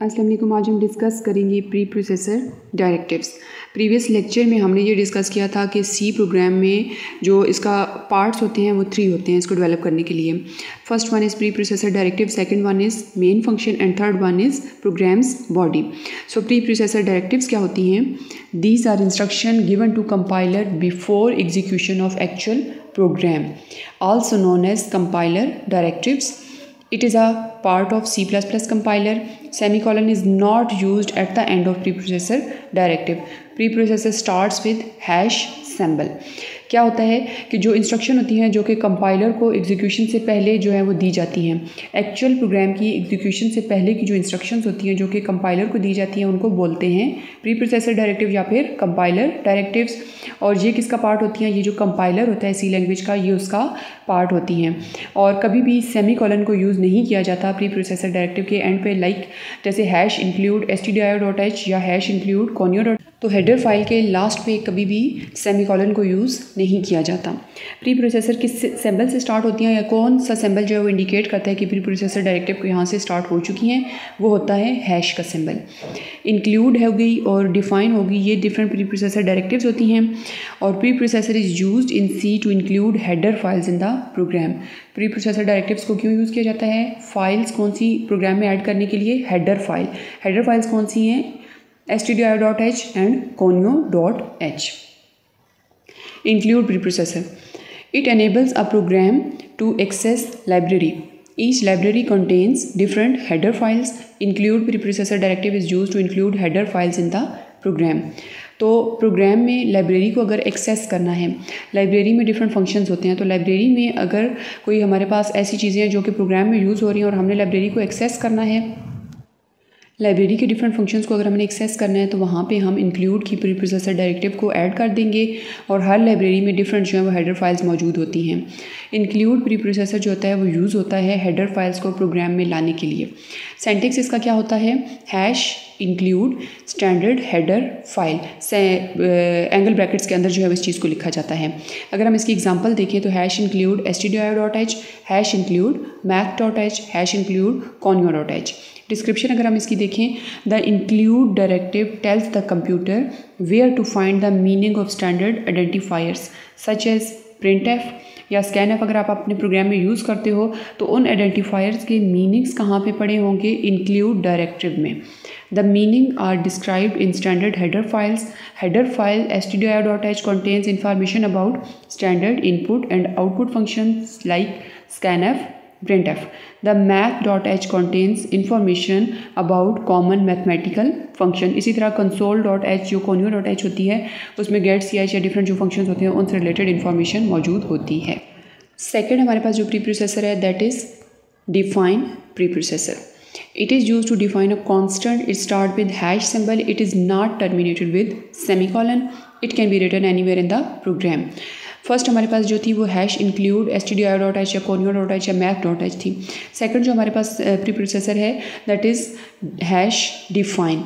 अस्सलाम वालेकुम। आज हम डिस्कस करेंगे pre processor directives. Previous lecture में हमने ये डिस्कस किया था कि सी प्रोग्राम में जो इसका पार्ट्स होते हैं वो 3 होते हैं इसको डेवलप करने के लिए। First one is preprocessor directive, second one is main function and third one is programs body. So preprocessor directives क्या होती हैं? These are instruction given to compiler before execution of actual program, also known as compiler directives. It is a part of C++ compiler. Semicolon is not used at the end of preprocessor directive. Preprocessor starts with hash symbol. क्या होता है कि जो instruction होती हैं जो कि compiler को एग्जीक्यूशन से पहले जो है वो दी जाती हैं, एक्चुअल प्रोग्राम की एग्जीक्यूशन से पहले की जो इंस्ट्रक्शंस होती हैं जो कि कंपाइलर को दी जाती हैं उनको बोलते हैं प्री प्रोसेसर डायरेक्टिव या फिर कंपाइलर डायरेक्टिव्स। और ये किसका पार्ट होती हैं? ये जो कंपाइलर होता है सी लैंग्वेज का, ये उसका पार्ट होती हैं। और कभी भी सेमीकोलन को यूज़ नहीं किया जाता प्री प्रोसेसर डायरेक्टिव के एंड पे, लाइक जैसे हैश इंक्लूड stdio.h या हैश इंक्लूड conio. तो हेडर फाइल के लास्ट पे कभी भी सेमीकोलन को यूज़ नहीं किया जाता। प्री प्रोसेसर किस सिंबल से स्टार्ट होती हैं या कौन सा सिंबल जो है वो इंडिकेट करता है कि प्री प्रोसेसर डायरेक्टिव को यहाँ से स्टार्ट हो चुकी हैं? वो होता है हैश का सिंबल। इंक्लूड हो गई और डिफाइन होगी, ये डिफरेंट प्री प्रोसेसर डायरेक्टिव्स होती हैं। और preprocessor is used in C to include header files in the program. Preprocessor directives को क्यों यूज़ किया जाता है? फाइल्स कौन सी प्रोग्राम में ऐड करने के लिए? Header file. हेडर फाइल्स कौन सी हैं? stdio.h and conio.h. Include preprocessor. It enables a program to access library. Each library contains different header files. Include preprocessor directive is used to include header files in the program. तो programme में library को अगर access करना है, library में different functions होते हैं, तो लाइब्रेरी में अगर कोई हमारे पास ऐसी चीज़ें हैं जो कि प्रोग्राम में यूज़ हो रही हैं और हमने लाइब्रेरी को एक्सेस करना है, लाइब्रेरी के डिफरेंट फंक्शंस को अगर हमने एक्सेस करना है तो वहाँ पे हम इंक्लूड की प्री प्रोसेसर डायरेक्टिव को ऐड कर देंगे। और हर लाइब्रेरी में डिफरेंट जो है वो हेडर फाइल्स मौजूद होती हैं। इंक्लूड प्री प्रोसेसर जो होता है वो यूज़ होता है हेडर फाइल्स को प्रोग्राम में लाने के लिए। सिंटैक्स इसका क्या होता है? Hash include standard header file से एंगल ब्रैकेट्स के अंदर जो है इस चीज़ को लिखा जाता है। अगर हम इसकी एग्जांपल देखें तो hash include stdio.h, hash include math.h, hash include conio.h। Description अगर हम इसकी देखें, the include directive tells the computer where to find the meaning of standard identifiers such as printf या scanf। अगर आप अपने प्रोग्राम में यूज़ करते हो तो उन आइडेंटिफायर्स के मीनिंग्स कहाँ पे पड़े होंगे? इंक्लूड डायरेक्टिव में। The meaning are described in standard header files. Header file stdio.h contains information about standard input and output functions like scanf, printf. The math.h contains information about common mathematical function. इसी तरह console.h जो conio.h होती है उसमें get ch या different जो functions होते हैं उनसे रिलेटेड इन्फॉर्मेशन मौजूद होती है। सेकेंड हमारे पास जो प्री प्रोसेसर है that is define pre processor. It is used to define a constant. It starts with hash symbol. It is not terminated with semicolon. It can be written anywhere in the program. First हमारे पास जो थी वो hash include stdio.h या conio.h या math.h थी। Second जो हमारे पास pre processor है दैट इज़ हैश डिफाइन।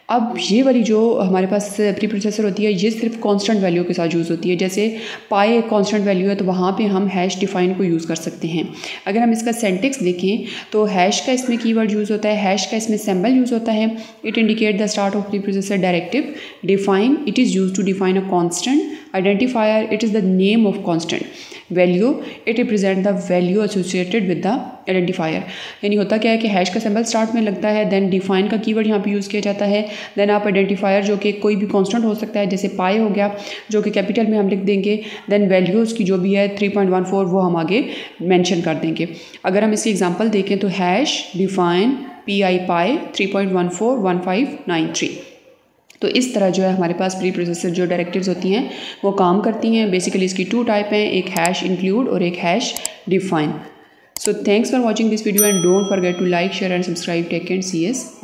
अब ये वाली जो हमारे पास प्री प्रोसेसर होती है ये सिर्फ कांस्टेंट वैल्यू के साथ यूज़ होती है। जैसे पाई एक कांस्टेंट वैल्यू है तो वहाँ पे हम हैश डिफाइन को यूज़ कर सकते हैं। अगर हम इसका सिंटैक्स देखें तो हैश का इसमें कीवर्ड यूज़ होता है, हैश का इसमें सिंबल यूज़ होता है। It indicate the start of preprocessor directive. Define, it is use to define a constant. Identifier, it is the name of constant. Value, it represent the value associated with the identifier. यानी होता क्या है कि hash का symbol start में लगता है, then define का कीवर्ड यहाँ पे यूज़ किया जाता है, देन आप आइडेंटिफायर जो कि कोई भी कांस्टेंट हो सकता है जैसे पाई हो गया जो कि कैपिटल में हम लिख देंगे, देन वैल्यू उसकी जो भी है 3.14 वो हम आगे मेंशन कर देंगे। अगर हम इसकी एग्जांपल देखें तो हैश डिफाइन पाई 3.141593। तो इस तरह जो है हमारे पास प्री प्रोसेसर जो डायरेक्टिव्स होती हैं वो काम करती हैं। बेसिकली इसकी 2 टाइप हैं, एक हैश इंक्लूड और एक hash define. So thanks for watching this video and don't forget to like, share and subscribe tech and C S.